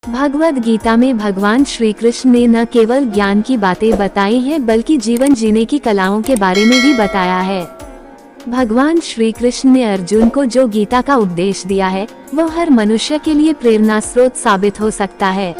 भगवद गीता में भगवान श्री कृष्ण ने न केवल ज्ञान की बातें बताई हैं बल्कि जीवन जीने की कलाओं के बारे में भी बताया है। भगवान श्री कृष्ण ने अर्जुन को जो गीता का उपदेश दिया है वो हर मनुष्य के लिए प्रेरणा स्रोत साबित हो सकता है।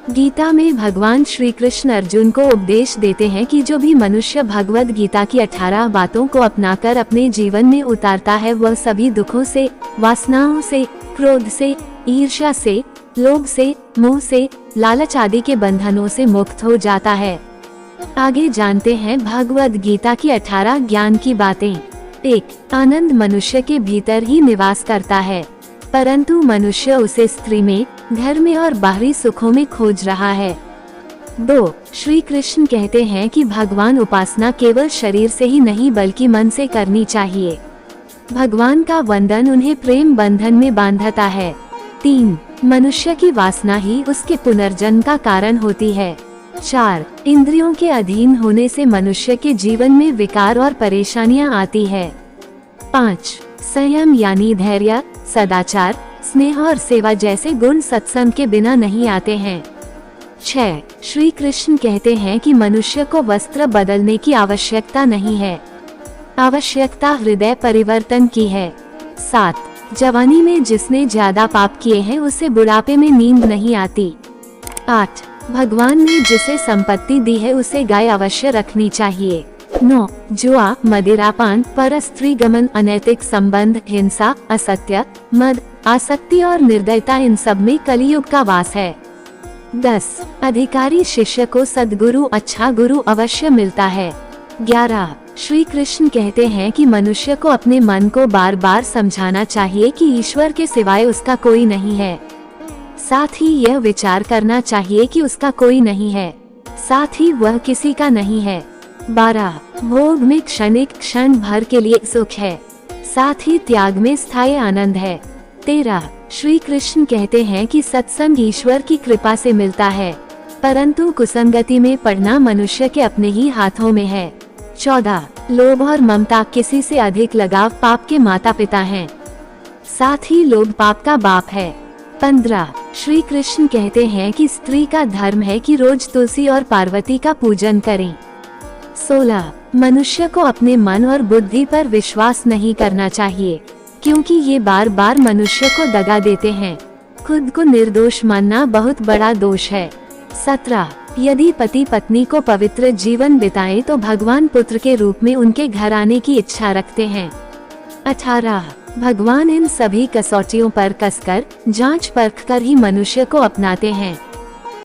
गीता में भगवान श्री कृष्ण अर्जुन को उपदेश देते हैं कि जो भी मनुष्य भगवद गीता की 18 बातों को अपनाकर अपने जीवन में उतारता है वह सभी दुखों से, वासनाओं से, क्रोध से, ईर्ष्या से, लोभ से, मोह से, लालच आदि के बंधनों से मुक्त हो जाता है। आगे जानते हैं भगवद गीता की 18 ज्ञान की बातें। 1. आनंद मनुष्य के भीतर ही निवास करता है, परंतु मनुष्य उसे स्त्री में, घर में और बाहरी सुखों में खोज रहा है। 2. श्री कृष्ण कहते हैं कि भगवान उपासना केवल शरीर से ही नहीं बल्कि मन से करनी चाहिए। भगवान का वंदन उन्हें प्रेम बंधन में बांधता है। 3. मनुष्य की वासना ही उसके पुनर्जन्म का कारण होती है। 4. इंद्रियों के अधीन होने से मनुष्य के जीवन में विकार और परेशानियां आती है। 5. संयम यानी धैर्य, सदाचार, स्नेह और सेवा जैसे गुण सत्संग के बिना नहीं आते हैं। 6. श्री कृष्ण कहते हैं कि मनुष्य को वस्त्र बदलने की आवश्यकता नहीं है, आवश्यकता हृदय परिवर्तन की है। 7. जवानी में जिसने ज्यादा पाप किए हैं उसे बुढ़ापे में नींद नहीं आती। 8. भगवान ने जिसे संपत्ति दी है उसे गाय अवश्य रखनी चाहिए। 9. जुआ, मदिरापान, परस्त्री गमन, अनैतिक संबंध, हिंसा, असत्य, मद, आसक्ति और निर्दयता इन सब में कलियुग का वास है। 10. अधिकारी शिष्य को सद्गुरु अच्छा गुरु अवश्य मिलता है। 11. श्री कृष्ण कहते हैं कि मनुष्य को अपने मन को बार बार समझाना चाहिए कि ईश्वर के सिवाय उसका कोई नहीं है। साथ ही यह विचार करना चाहिए कि उसका कोई नहीं है, साथ ही वह किसी का नहीं है। 12. भोग में क्षणिक क्षण भर के लिए सुख है, साथ ही त्याग में स्थायी आनंद है। 13. श्री कृष्ण कहते हैं कि सत्संग ईश्वर की कृपा से मिलता है, परंतु कुसंगति में पड़ना मनुष्य के अपने ही हाथों में है। 14. लोभ और ममता किसी से अधिक लगाव पाप के माता पिता हैं, साथ ही लोभ पाप का बाप है। 15. श्री कृष्ण कहते हैं कि स्त्री का धर्म है कि रोज तुलसी और पार्वती का पूजन करें। 16. मनुष्य को अपने मन और बुद्धि पर विश्वास नहीं करना चाहिए, क्योंकि ये बार बार मनुष्य को दगा देते हैं। खुद को निर्दोष मानना बहुत बड़ा दोष है। 17. यदि पति पत्नी को पवित्र जीवन बिताए तो भगवान पुत्र के रूप में उनके घर आने की इच्छा रखते हैं। 18. भगवान इन सभी कसौटियों पर कसकर, जांच परख कर ही मनुष्य को अपनाते हैं।